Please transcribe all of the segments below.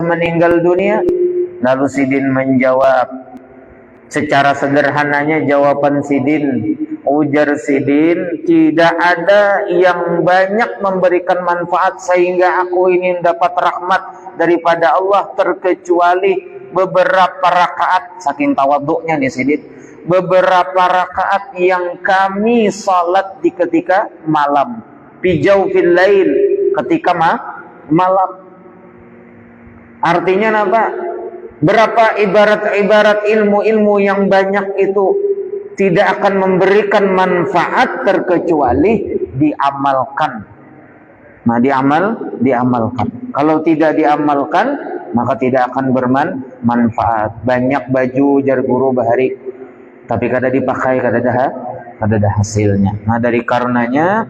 meninggal dunia? Lalu Sidin menjawab, secara sederhananya jawaban Sidin, ujar Sidin, tidak ada yang banyak memberikan manfaat sehingga aku ini dapat rahmat daripada Allah terkecuali beberapa rakaat. Saking tawaduknya nih Sidin, beberapa rakaat yang kami salat di ketika malam, fijaufil lail, ketika malam. Artinya apa? Berapa ibarat-ibarat ilmu-ilmu yang banyak itu tidak akan memberikan manfaat terkecuali diamalkan. Nah, diamalkan. Kalau tidak diamalkan, maka tidak akan bermanfaat. Banyak baju jar guru bahari, tapi kada dipakai, kada ada hasilnya. Nah, dari karenanya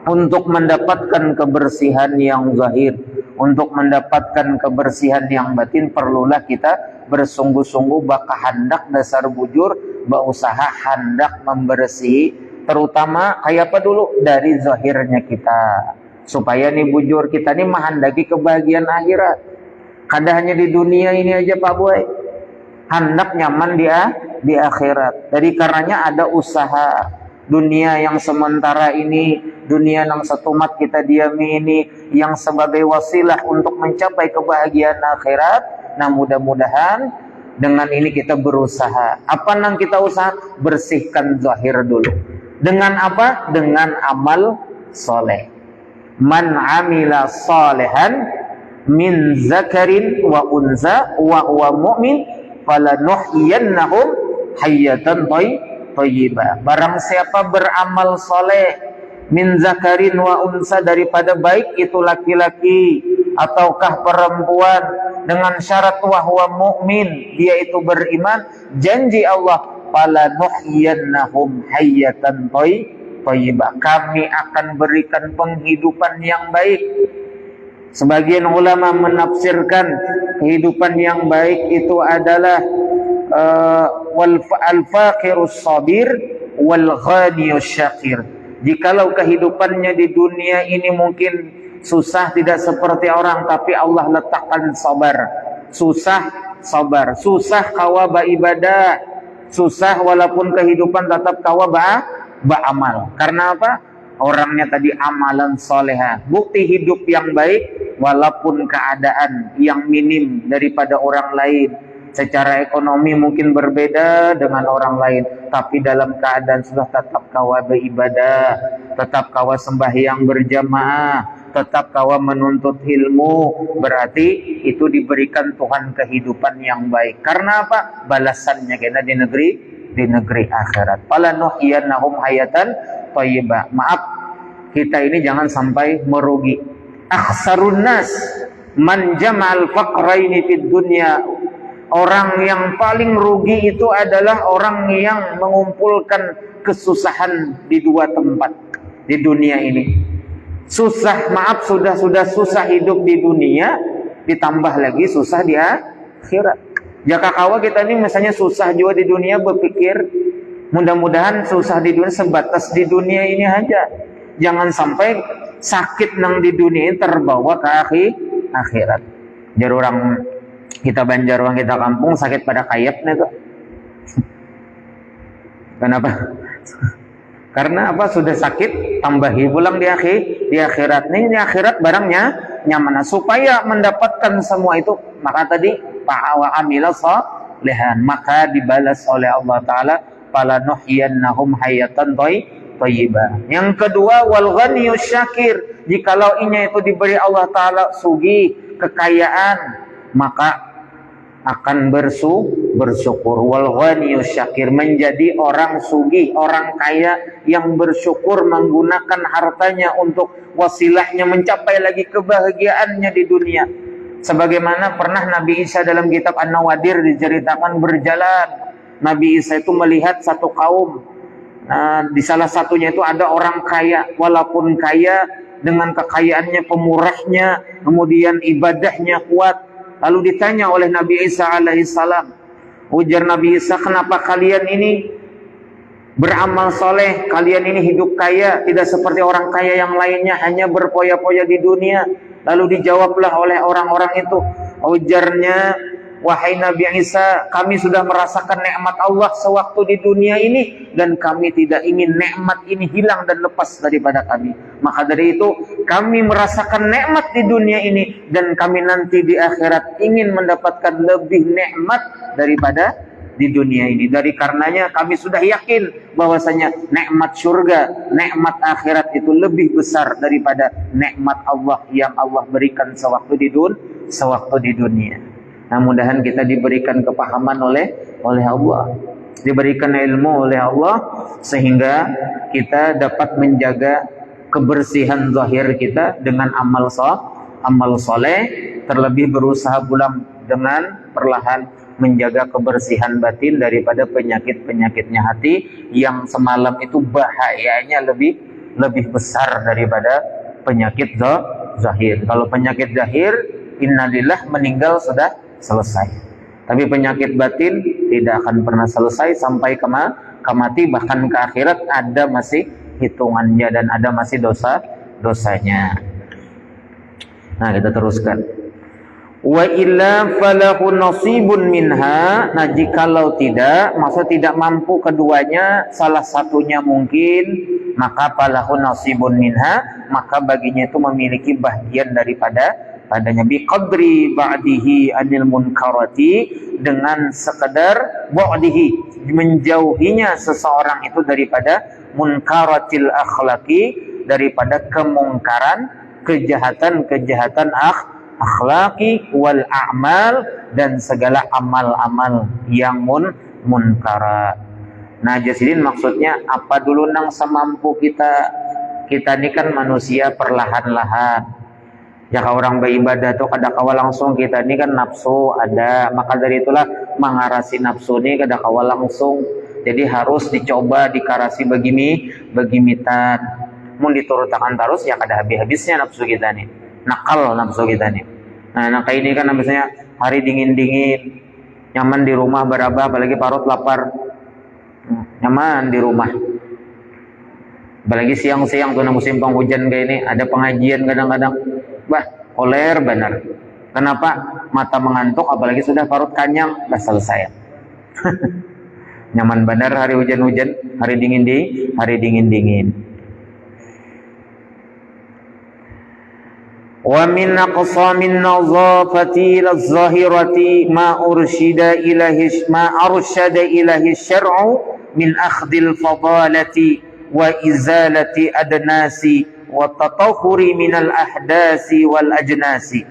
untuk mendapatkan kebersihan yang zahir, untuk mendapatkan kebersihan yang batin, perlulah kita bersungguh-sungguh baka hendak dasar bujur, berusaha hendak membersih, terutama kayak apa dulu dari zahirnya kita, supaya nih bujur kita nih menghendaki kebahagiaan akhirat. Kada hanya di dunia ini aja Pak Boy, hendak nyaman di akhirat. Dari karenanya ada usaha. Dunia yang sementara ini, dunia yang setumat kita diami ini, yang sebagai wasilah untuk mencapai kebahagiaan akhirat. Nah, mudah-mudahan dengan ini kita berusaha. Apa yang kita usaha? Bersihkan zahir dulu. Dengan apa? Dengan amal soleh. Man amila solehan min zakarin wa unza wa huwa mu'min falanuhyiyannahum hayyatan thayyibah. Barang siapa beramal soleh min zakarin wa unsa, daripada baik itu laki-laki ataukah perempuan, dengan syarat wa huwa mu'min, dia itu beriman, janji Allah falanuhyiyannahum hayyatan thayyibah, kami akan berikan penghidupan yang baik. Sebagian ulama menafsirkan kehidupan yang baik itu adalah al-faqirus sabir wal ghaniyus syakir. Jikalau kehidupannya di dunia ini mungkin susah, tidak seperti orang, tapi Allah letakkan sabar. Sabar, susah kawa beribadah, susah walaupun kehidupan tetap kawa beramal. Karena apa? Orangnya tadi amalan solehah. Bukti hidup yang baik walaupun keadaan yang minim daripada orang lain. Secara ekonomi mungkin berbeda dengan orang lain, tapi dalam keadaan sudah tetap kawa beribadah, tetap kawa sembahyang berjamaah, tetap kawa menuntut ilmu, berarti itu diberikan Tuhan kehidupan yang baik. Karena apa? Balasannya kena di negeri akhirat. Falanuhyiyannahum hayatan thayyibah. Maaf, kita ini jangan sampai merugi. Akhsarun nas man jama'al faqraini fid dunya. Orang yang paling rugi itu adalah orang yang mengumpulkan kesusahan di dua tempat di dunia ini. Susah, maaf, sudah susah hidup di dunia, ditambah lagi susah di akhirat. Jaka kawa kita ini misalnya susah juga di dunia, berpikir mudah-mudahan susah di dunia sebatas di dunia ini aja. Jangan sampai sakit nang di dunia ini terbawa ke akhirat. Jadi orang kita Banjar, orang kita kampung sakit pada kayapnya tuh. Kenapa? Karena apa? Sudah sakit, tambahi pulang di akhirat. Nih di akhirat barangnya nyaman. Supaya mendapatkan semua itu, maka tadi wa amila shalihan, maka dibalas oleh Allah Ta'ala falanuhyiyannahum hayatan thayyibah. Yang kedua, wal ghaniyus syakir, jikalau inya itu diberi Allah Ta'ala sugih, kekayaan, maka akan bersyukur. Wal ghaniyus syakir, menjadi orang sugih, orang kaya yang bersyukur, menggunakan hartanya untuk wasilahnya mencapai lagi kebahagiaannya di dunia. Sebagaimana pernah Nabi Isa dalam kitab An-Nawadir diceritakan berjalan, Nabi Isa itu melihat satu kaum. Di salah satunya itu ada orang kaya, walaupun kaya dengan kekayaannya, pemurahnya, kemudian ibadahnya kuat. Lalu ditanya oleh Nabi Isa alaihissalam, ujar Nabi Isa, kenapa kalian ini beramal soleh, kalian ini hidup kaya, tidak seperti orang kaya yang lainnya hanya berpoya-poya di dunia? Lalu dijawablah oleh orang-orang itu, Ujarnya, wahai Nabi Isa, kami sudah merasakan nikmat Allah sewaktu di dunia ini dan kami tidak ingin nikmat ini hilang dan lepas daripada kami. Maka dari itu kami merasakan nikmat di dunia ini dan kami nanti di akhirat ingin mendapatkan lebih nikmat daripada di dunia ini. Dari karenanya kami sudah yakin bahwasanya nikmat surga, nikmat akhirat itu lebih besar daripada nikmat Allah yang Allah berikan sewaktu di dunia. Nah, mudahan kita diberikan kepahaman oleh Allah, diberikan ilmu oleh Allah sehingga kita dapat menjaga kebersihan zahir kita dengan amal soleh, terlebih berusaha pula dengan perlahan menjaga kebersihan batin daripada penyakit-penyakitnya hati yang semalam itu bahayanya lebih besar daripada penyakit zahir. Kalau penyakit zahir, innalillah, meninggal sudah selesai. Tapi penyakit batin tidak akan pernah selesai sampai ke mati, bahkan ke akhirat ada masih hitungannya dan ada masih dosanya. Nah, kita teruskan. Wa illa falahu nasibun minha. Nah, jikalau tidak, maksud tidak mampu keduanya, salah satunya mungkin, maka falahu nasibun minha, maka baginya itu memiliki bagian padanya biqadri ba'dihi anil munkarati, dengan sekadar ba'dihi, menjauhinya seseorang itu daripada munkaratil akhlaqi, daripada kemungkaran, kejahatan akhlaki wal a'mal, dan segala amal-amal yang munkara. Nah, jasidin maksudnya apa dulu nang semampu kita ini kan manusia perlahan-lahan. Ya, kalau orang beribadah tuh kadang-kala langsung, kita ini kan nafsu ada, maka dari itulah mengarasi nafsu ini kadang-kala langsung. Jadi harus dicoba dikarasi begimitan. Mau diturutakan terus ya kada habis-habisnya nafsu kita nih. Nakal nafsu kita nih. Nah, kayak ini kan misalnya hari dingin-dingin, nyaman di rumah beraba, apalagi parut lapar, nyaman di rumah. Apalagi siang-siang tuh musim penghujan kayak ini, ada pengajian kadang-kadang, wah koler benar. Kenapa? Mata mengantuk, apalagi sudah parut kanyang, dah selesai. Nyaman benar hari hujan-hujan, hari dingin-dingin. Wa min aqsamin nazafati laz-zahirati ma arsyada ilahi syar'u min akhdil fadalati wa izalati adnasi wa tatahhuri minal ahdasi wal ajnasi.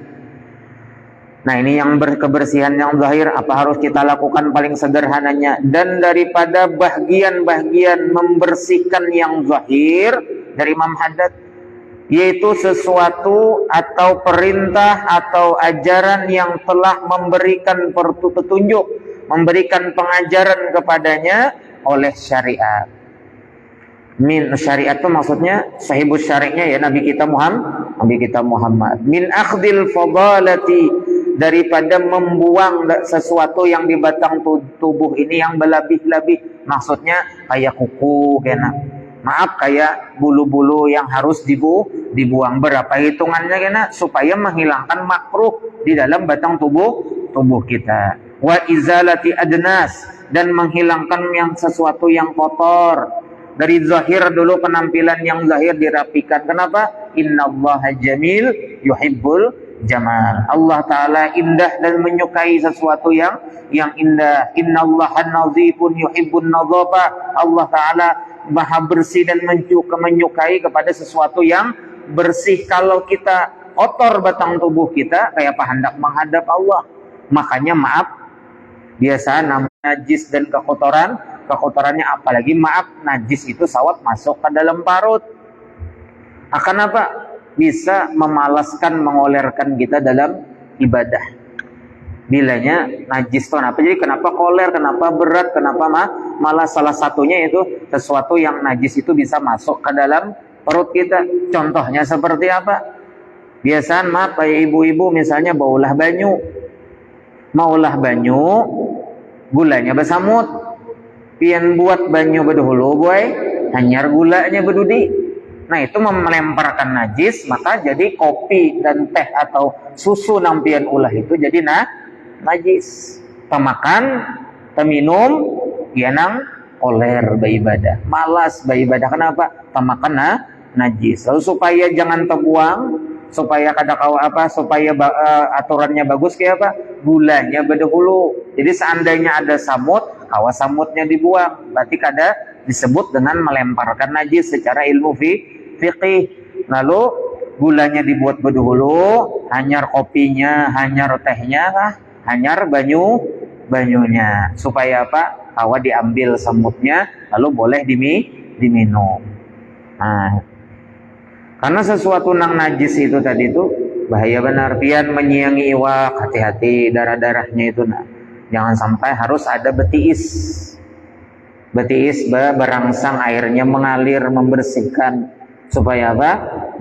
Nah, ini yang kebersihan yang zahir, apa harus kita lakukan paling sederhananya, dan daripada bagian-bagian membersihkan yang zahir dari Imam Haddad, yaitu sesuatu atau perintah atau ajaran yang telah memberikan petunjuk, memberikan pengajaran kepadanya oleh syariat. Min syariat itu maksudnya sahibus syariatnya ya Nabi kita Muhammad. Min akhdil fadalati, daripada membuang sesuatu yang di batang tubuh ini yang berlebih-lebih, maksudnya kayak kuku kayak bulu-bulu yang harus dibuang. Berapa hitungannya kena supaya menghilangkan makruh di dalam batang tubuh kita. Wa izalati adnas, dan menghilangkan yang sesuatu yang kotor. Dari zahir dulu, penampilan yang zahir dirapikan. Kenapa? Innallaha jamil yuhibbul jamal. Allah Ta'ala indah dan menyukai sesuatu yang indah. Innallaha nazifun yuhibbun nadhafa. Allah Ta'ala maha bersih dan menyukai kepada sesuatu yang bersih. Kalau kita kotor batang tubuh kita, kayak apa hendak menghadap Allah. Makanya maaf, biasa namanya najis dan kekotorannya, apalagi maaf, najis itu sawat masuk ke dalam parut. Akan apa? Bisa memalaskan, mengolerkan kita dalam ibadah. Bilanya najis itu kenapa? Jadi kenapa koler, kenapa berat, kenapa malah salah satunya itu sesuatu yang najis itu bisa masuk ke dalam perut kita. Contohnya seperti apa? Biasaan kayak ibu-ibu misalnya baulah banyu. Maulah banyu, gulanya besamut. Pian buat banyu bedahulu boy, hanyar gulanya bedudi. Nah itu melemparkan najis, maka jadi kopi dan teh atau susu nampian ulah itu jadi najis. Pemakan, peminum, ya nang oler beribadah, malas beribadah. Kenapa? Pemakan najis. Lalu supaya jangan terbuang, supaya kada kau apa, supaya aturannya bagus kayak apa? Gulanya berdahulu. Jadi seandainya ada samut, awas samutnya dibuang. Berarti kada disebut dengan melemparkan najis secara ilmu fiqih. Lalu gulanya dibuat berdahulu, hanyar kopinya, hanyar tehnya, hanyar banyunya. Supaya apa? Awa diambil semutnya, lalu boleh diminum. Nah, karena sesuatu nang najis itu tadi itu bahaya benar. Pian menyiangi iwak, hati-hati darah-darahnya itu. Nah, jangan sampai harus ada betiis. Betiis berangsang airnya mengalir membersihkan supaya apa?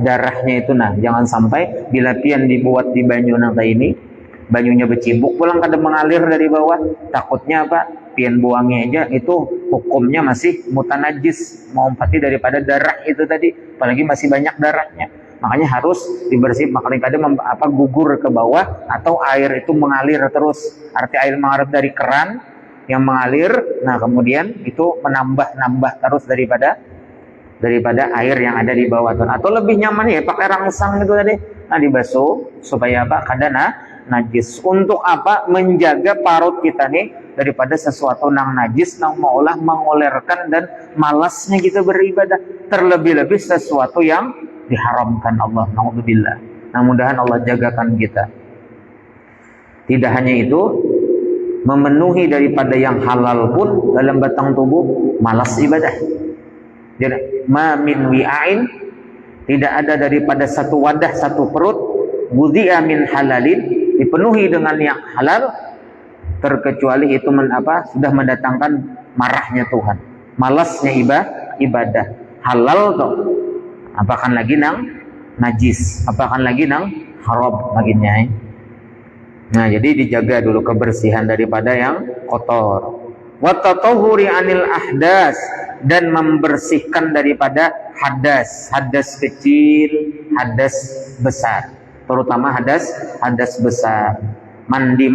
Darahnya itu nah jangan sampai bila pian dibuat di banyu nangka ini banyunya becibuk pulang kada mengalir dari bawah. Takutnya apa? Pian buangnya aja itu hukumnya masih mutanajis, mengompati daripada darah itu tadi, apalagi masih banyak darahnya. Makanya harus dibersih, makanya kadang gugur ke bawah atau air itu mengalir terus. Arti air mengalir dari keran yang mengalir, nah kemudian itu menambah terus daripada air yang ada di bawah. Atau lebih nyaman ya pakai rangsang itu tadi. Nah dibasuh supaya apa? Kada najis. Untuk apa? Menjaga parut kita nih daripada sesuatu nang najis, nang maulah mengolerkan dan malasnya kita beribadah. Terlebih-lebih sesuatu yang diharamkan Allah. Na'udzubillah. Nah mudahan Allah jagakan kita. Tidak hanya itu, memenuhi daripada yang halal pun dalam batang tubuh malas ibadah. Jadi ma min wi'ain, tidak ada daripada satu wadah, satu perut, wudhi'a min halalin, dipenuhi dengan yang halal, terkecuali itu sudah mendatangkan marahnya Tuhan, malasnya ibadah. Halal toh, apakan lagi nang najis, apakan lagi nang haram baginya. Nah jadi dijaga dulu kebersihan daripada yang kotor. Wa tatahhuri anil ahdas, dan membersihkan daripada hadas kecil, hadas besar, terutama hadas besar. Mandi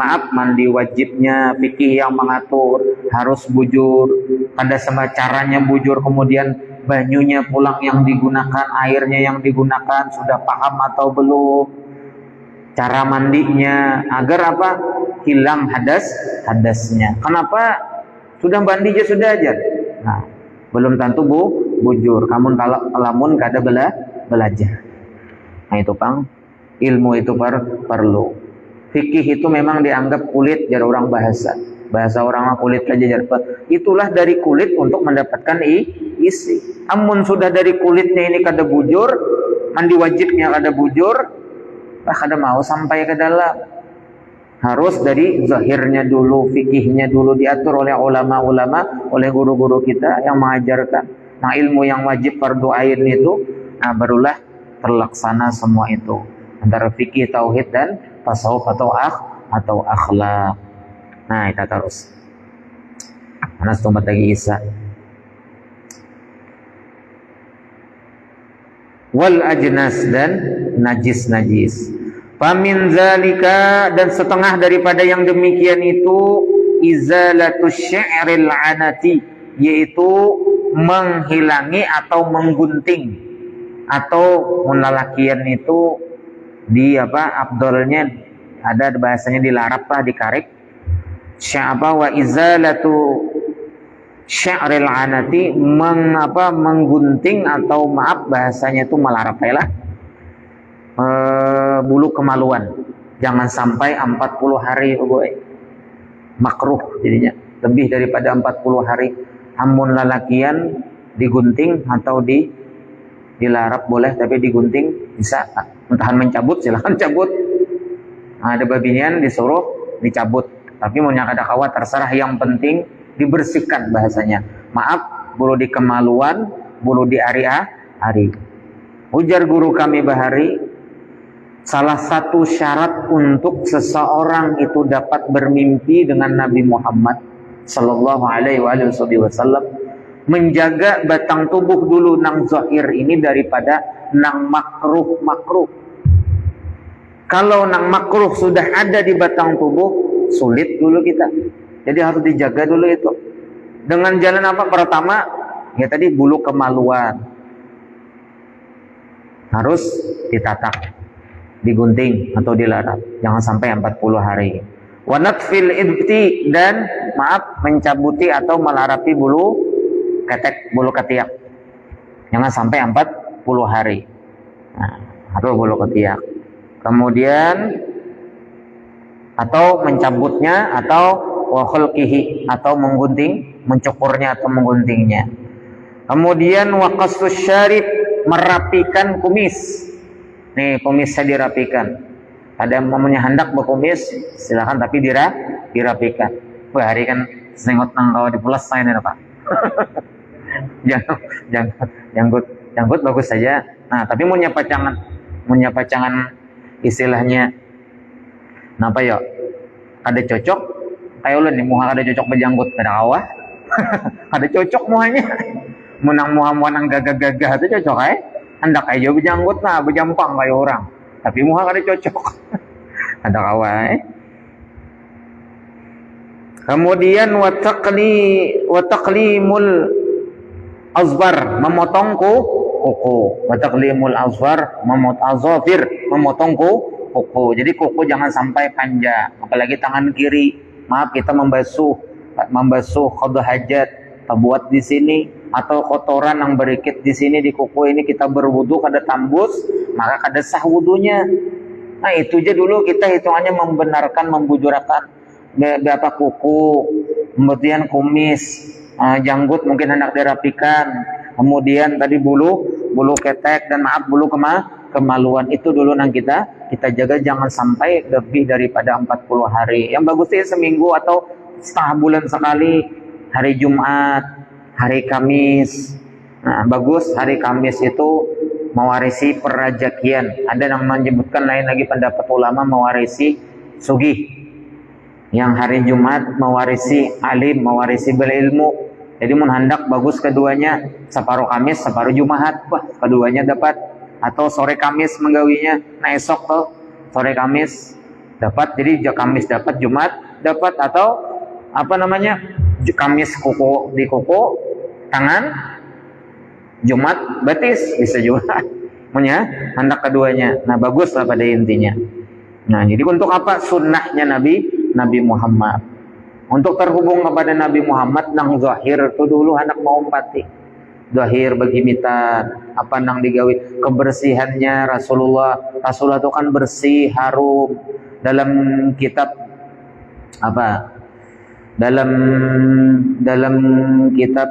wajibnya fikih yang mengatur, harus bujur. Ada sama caranya bujur, kemudian banyunya pulang yang digunakan, airnya yang digunakan, sudah paham atau belum? Cara mandinya agar apa? Hilang hadasnya. Kenapa? Sudah mandi aja sudah aja. Nah, belum tentu bujur. Kamun kalamun kada belajar. Nah itu pang ilmu itu perlu. Fikih itu memang dianggap kulit jar orang bahasa orang kulit aja jar. Itulah dari kulit untuk mendapatkan isi. Amun sudah dari kulitnya ini kada bujur, mandi wajibnya kada bujur, kada mau sampai ke dalam. Harus dari zahirnya dulu, fikihnya dulu diatur oleh ulama-ulama, oleh guru-guru kita yang mengajarkan. Nah ilmu yang wajib fardu ain itu, nah barulah terlaksana semua itu. Antara fikih, tauhid dan tasawuf atau akhlak. Nah kita terus. Anas tumat lagi Isa. Wal ajnas, dan najis. Famin zalika, dan setengah daripada yang demikian itu izalatus syi'ril anati, yaitu menghilangi atau menggunting, atau menalakian itu di abdolnya ada bahasanya dilarap lah, dikarik. Wa izalatu syi'ril anati, menggunting atau bahasanya itu melarap lah. Bulu kemaluan, jangan sampai 40 hari makruh jadinya, lebih daripada 40 hari. Amun lalakian digunting atau dilarap boleh, tapi digunting bisa. Entahan mencabut silahkan cabut. Nah, ada babinian disuruh dicabut, tapi mau nyangka kawat terserah, yang penting dibersihkan bahasanya. Maaf, bulu di kemaluan, bulu di ari. Ujar guru kami Bahari, salah satu syarat untuk seseorang itu dapat bermimpi dengan Nabi Muhammad sallallahu alaihi wasallam, menjaga batang tubuh dulu nang zahir ini daripada nang makruh. Kalau nang makruh sudah ada di batang tubuh, sulit dulu kita. Jadi harus dijaga dulu itu. Dengan jalan apa? Pertama, ya tadi bulu kemaluan harus ditatak, digunting atau dilarat. Jangan sampai 40 hari. Wa natfil ibti, dan mencabuti atau melarapi bulu ketek, bulu ketiak. Jangan sampai 40 hari. Nah, atau bulu ketiak. Kemudian atau mencabutnya, atau wa khulqihi, atau menggunting, mencukurnya atau mengguntingnya. Kemudian wa qassus syarib, merapikan kumis. Nih, kumisnya dirapikan. Ada yang mamanya hendak berkumis, silakan, tapi dirapikan. Wah, hari kan sengot nang kau dipulas saya nih, Pak. janggut bagus saja. Nah, tapi mau pacangan istilahnya napa ya? Ada cocok kayak ulun nih, muha ada cocok berjanggut ada awah. Ada cocok muhanya. Muha nang gagah-gagah itu cocok hendak aja berjanggut nah, berjampang kayak orang. Tapi muha ada cocok. Ada kawai. Kemudian wataqlimul azbar, memotong kuku. Wataqlimul azbar, memotong kuku. Jadi kuku jangan sampai panjang, apalagi tangan kiri. Maaf, kita membasuh qada hajat, buat di sini, atau kotoran yang berikit di sini di kuku ini kita berwudu kada tambus, maka kada sah wudunya. Nah, itu aja dulu kita hitungannya membenarkan, membujurakan berapa kuku, kemudian kumis, janggut mungkin hendak dirapikan, kemudian tadi bulu ketek, dan bulu kemaluan itu dulu nang kita jaga, jangan sampai lebih daripada 40 hari. Yang bagusnya seminggu atau setengah bulan sekali. Hari Jumat, hari Kamis. Nah, bagus hari Kamis itu mewarisi perajakian. Ada yang menyebutkan lain lagi pendapat ulama mewarisi sugih. Yang hari Jumat mewarisi alim, mewarisi berilmu. Jadi mun hendak bagus keduanya, separuh Kamis, separuh Jumat. Wah, keduanya dapat. Atau sore Kamis menggawinya. Nah, esok tuh sore Kamis dapat. Jadi Kamis dapat, Jumat dapat, atau Kamis kuku di kuku, tangan, Jumat betis, bisa juga. Hendak keduanya. Nah, bagus lah pada intinya. Nah, jadi untuk apa? Sunnahnya Nabi Muhammad. Untuk terhubung kepada Nabi Muhammad nang zahir itu dulu hendak mau umpati. Zahir begimitan, apa nang digawi kebersihannya Rasulullah itu kan bersih, harum. Dalam kitab dalam kitab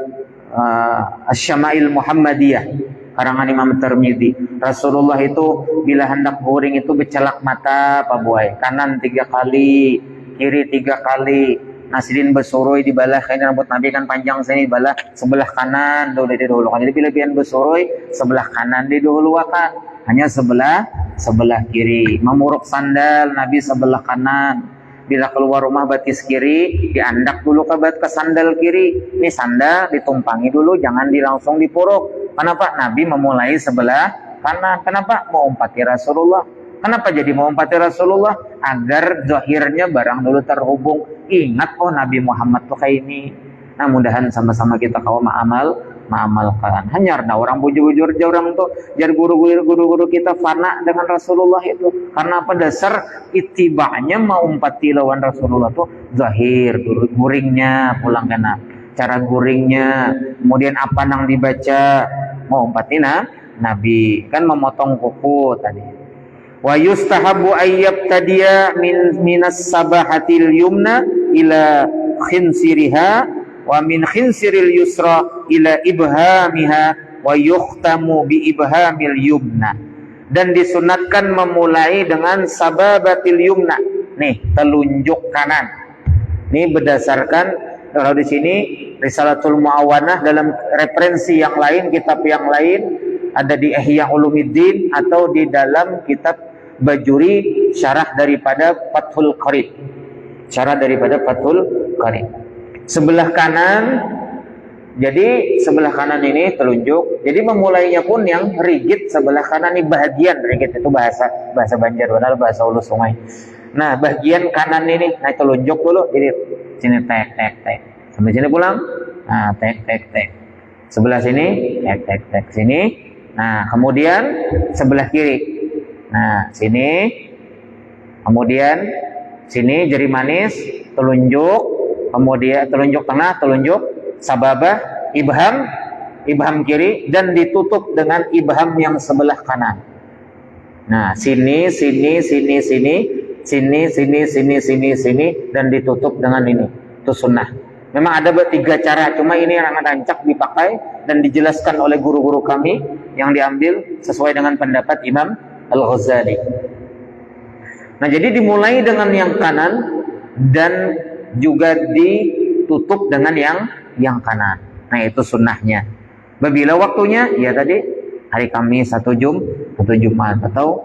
Asy-Syama'il Muhammadiyah karangan Imam Tirmidzi, Rasulullah itu bila hendak guring itu bercelak mata, Pak Buai, kanan 3 kali, kiri 3 kali. Nasidin besuroi di balah, kain rambut Nabi kan panjang sini, balah sebelah kanan didahulukan. Jadi bila pian besuroi sebelah kanan didahulukan, hanya sebelah kiri. Memuruk sandal Nabi sebelah kanan. Bila keluar rumah batis kiri, diandak dulu ke sandal kiri. Ini sandal ditumpangi dulu, jangan langsung dipuruk. Kenapa? Nabi memulai sebelah kanan. Kenapa? Mau umpati Rasulullah. Kenapa jadi mau umpati Rasulullah? Agar zahirnya barang dulu terhubung. Ingat, oh Nabi Muhammad tuh kayak ini. Nah, mudahan sama-sama kita kawan ma'amalkan. Hanyar dah orang bujur-bujur orang tuh, jar guru-guru kita fana dengan Rasulullah itu. Karena apa? Dasar itibanya mau umpati lawan Rasulullah tuh zahir, guringnya pulang kena. Cara guringnya, kemudian apa nang dibaca, mau umpati Nabi. Kan memotong kuku tadi. Wa yustahabu ayyab tadiya minas sabahatil yumna ila khinsiriha wa min khinsiril yusra ila ibhamiha wa yukhtamu bi ibhamil yumna. Dan disunatkan memulai dengan sababatil yumna. Nih, telunjuk kanan. Ini berdasarkan kalau di sini Risalatul Muawanah, dalam referensi yang lain, kitab yang lain ada di Ihya Ulumuddin atau di dalam kitab Bajuri, syarah daripada Fathul Qarib. Sebelah kanan Jadi sebelah kanan ini telunjuk. Jadi memulainya pun yang rigid sebelah kanan ini, bahagian rigid itu bahasa Banjar, benar bahasa Hulu Sungai. Nah, bagian kanan ini, nah telunjuk dulu, jadi sini tek tek tek. Sampai sini pulang. Nah, tek tek tek. Sebelah sini tek tek tek sini. Nah, kemudian sebelah kiri. Nah, sini. Kemudian sini jari manis, telunjuk, kemudian telunjuk tengah, telunjuk sababah, ibham kiri, dan ditutup dengan ibham yang sebelah kanan. Nah, sini, dan ditutup dengan ini. Itu sunnah. Memang ada 3 cara, cuma ini yang rancak dipakai dan dijelaskan oleh guru-guru kami yang diambil sesuai dengan pendapat Imam Al-Ghazali. Nah, jadi dimulai dengan yang kanan dan juga ditutup dengan yang kanan. Nah, itu sunnahnya. Bila waktunya, ya tadi hari Kamis atau Jumat atau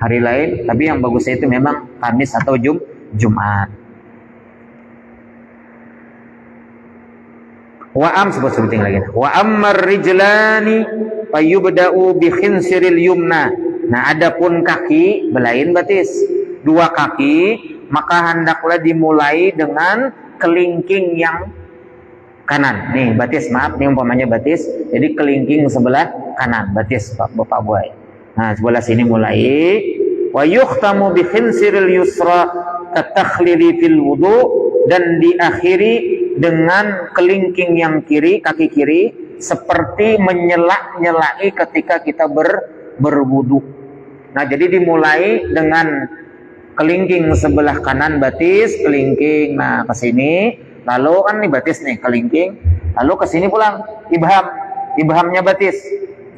hari lain, tapi yang bagusnya itu memang Kamis atau Jumat. Sebutin lagi. Wa ammar rijlani fayubda'u bi khinsiril yumna. Nah, adapun kaki, belain batis. 2 kaki, maka hendaklah dimulai dengan kelingking yang kanan. Nih, batis, maaf, nih umpamanya batis. Jadi kelingking sebelah kanan, batis Bapak Buai. Nah, sebelah sini mulai. Wa yukhtamu bi khinsiril yusra katakhlili fil wudu, dan diakhiri dengan kelingking yang kiri, kaki kiri, seperti menyela-nyelai ketika kita berwudu. Nah, jadi dimulai dengan kelingking sebelah kanan batis, kelingking, nah ke sini, lalu kan nih batis nih, kelingking, lalu ke sini pulang, ibhamnya batis,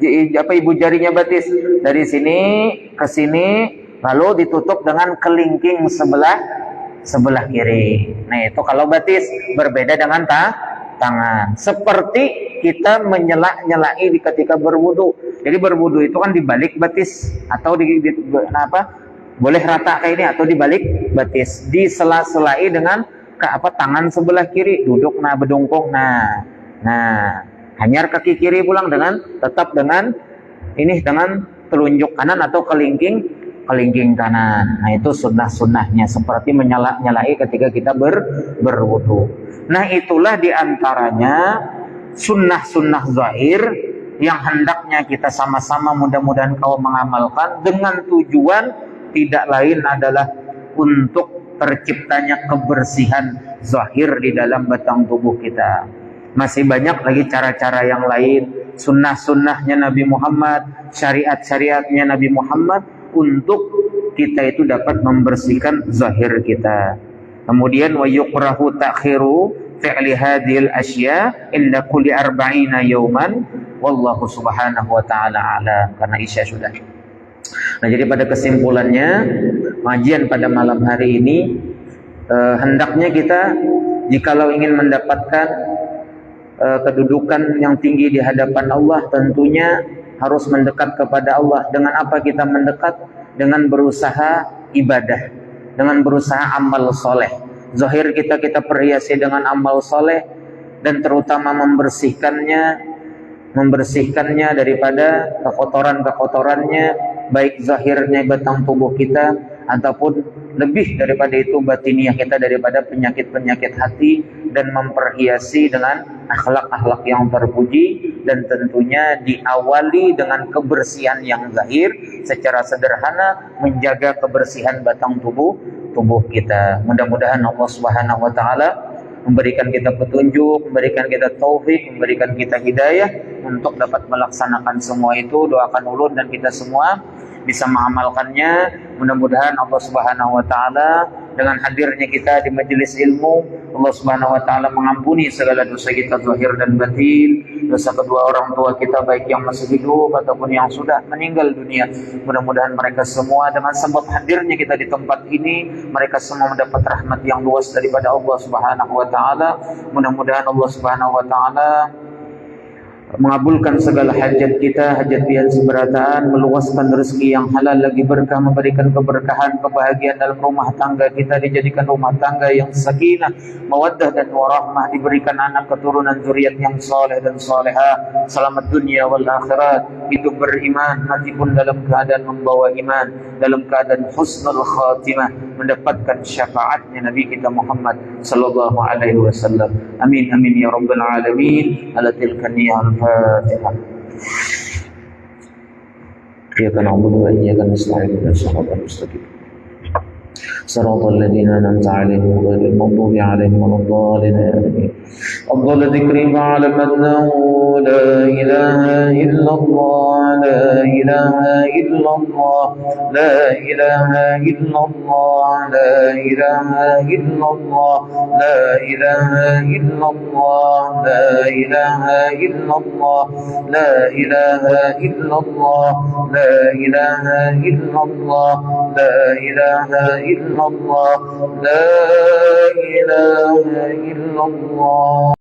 ibu jarinya batis, dari sini ke sini, lalu ditutup dengan kelingking sebelah kiri. Nah, itu kalau batis, berbeda dengan tangan. Seperti kita menyela-nyelai ketika berwudu. Jadi berwudu itu kan dibalik batis atau boleh rata kayak ini atau dibalik batis, disela-selai dengan tangan sebelah kiri, duduk bedungkung, nah hanyar kaki kiri pulang tetap dengan telunjuk kanan atau kelingking kanan. Nah, itu sunnahnya seperti menyela-nyelai ketika kita berwudu. Nah, itulah diantaranya sunnah zahir yang hendaknya kita sama-sama mudah-mudahan kau mengamalkan dengan tujuan tidak lain adalah untuk terciptanya kebersihan zahir di dalam batang tubuh kita. Masih banyak lagi cara-cara yang lain, sunnah-sunnahnya Nabi Muhammad, syariat-syariatnya Nabi Muhammad untuk kita itu dapat membersihkan zahir kita. Kemudian wa yuqrahu ta'khiru fi'li hadhil asya inda kulli 40 yawman wallahu subhanahu wa ta'ala alam. Karena isya sudah. Nah, jadi pada kesimpulannya kajian pada malam hari ini hendaknya kita jikalau ingin mendapatkan kedudukan yang tinggi di hadapan Allah, tentunya harus mendekat kepada Allah. Dengan apa kita mendekat? Dengan berusaha ibadah, dengan berusaha amal soleh. Zahir kita perhiasi dengan amal soleh, dan terutama membersihkannya daripada kekotorannya, baik zahirnya batang tubuh kita ataupun lebih daripada itu batiniah kita daripada penyakit-penyakit hati, dan memperhiasi dengan akhlak-akhlak yang terpuji, dan tentunya diawali dengan kebersihan yang zahir secara sederhana, menjaga kebersihan batang tubuh kita. Mudah-mudahan Allah Subhanahu wa taala memberikan kita petunjuk, memberikan kita taufik, memberikan kita hidayah untuk dapat melaksanakan semua itu. Doakan ulun dan kita semua bisa mengamalkannya. Mudah-mudahan Allah Subhanahu wa taala dengan hadirnya kita di majelis ilmu, Allah Subhanahu wa taala mengampuni segala dosa kita zahir dan batin, dosa kedua orang tua kita baik yang masih hidup ataupun yang sudah meninggal dunia. Mudah-mudahan mereka semua dengan sebab hadirnya kita di tempat ini, mereka semua mendapat rahmat yang luas daripada Allah Subhanahu wa taala. Mudah-mudahan Allah Subhanahu wa taala mengabulkan segala hajat kita, hajat pian seberataan, meluaskan rezeki yang halal lagi berkah, memberikan keberkahan, kebahagiaan dalam rumah tangga kita, dijadikan rumah tangga yang sakinah, mawaddah dan warahmah, diberikan anak keturunan zuriat yang soleh dan soleha, selamat dunia wal akhirat, hidup beriman, mati pun dalam keadaan membawa iman, dalam keadaan husnul khatimah, mendapatkan syafaatnya Nabi kita Muhammad sallallahu alaihi wasallam. Amin amin ya rabbal alamin. Ala tilka niyah al-Fatihah. Iyyaka na'budu wa iyyaka nasta'in ihdinas siratal mustaqim. Siratal ladzina an'amta 'alaihim ghairil maghdubi 'alaihim waladdallin. أفضل ذكر فعلمناه لا إله إلا الله لا إله إلا الله لا إله إلا الله لا إله إلا الله لا إله إلا الله لا إله إلا الله لا إله إلا الله لا إله إلا الله لا إله إلا الله لا إله إلا الله.